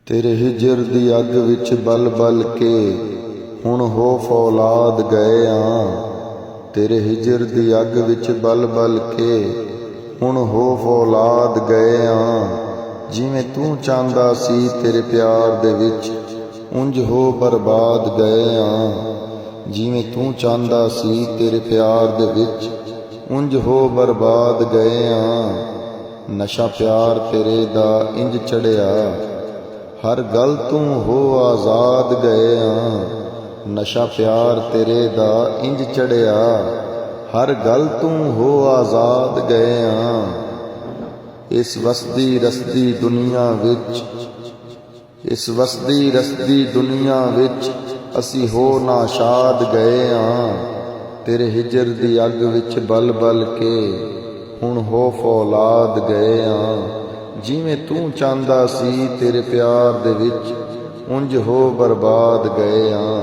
तेरे हिजर दी अग विच बल बल के हुण हो फौलाद गए आ। तेरे हिजर दी अग विच बल बल के हुण हो फौलाद गए आ। जिवें तू चाहंदा सी तेरे प्यार दे विच उंज हो बर्बाद गए आ। जिवें तू चाहंदा सी तेरे प्यार दे विच उंज हो बर्बाद गए आ। नशा प्यार तेरे दा इंज चढ़िया हर गल तू हो आजाद गए आ। नशा प्यार तेरे दा इंज चढ़िया हर गल तू हो आजाद गए आ। इस वसदी रसदी दुनिया विच इस वसदी रसदी दुनिया विच असी हो नाशाद गए आ। तेरे हिजर दी अग विच बल बल के हुण हो फौलाद गए आ। जिवें तू चाहंदा सी तेरे प्यार दे विच उंज हो बर्बाद गए आ।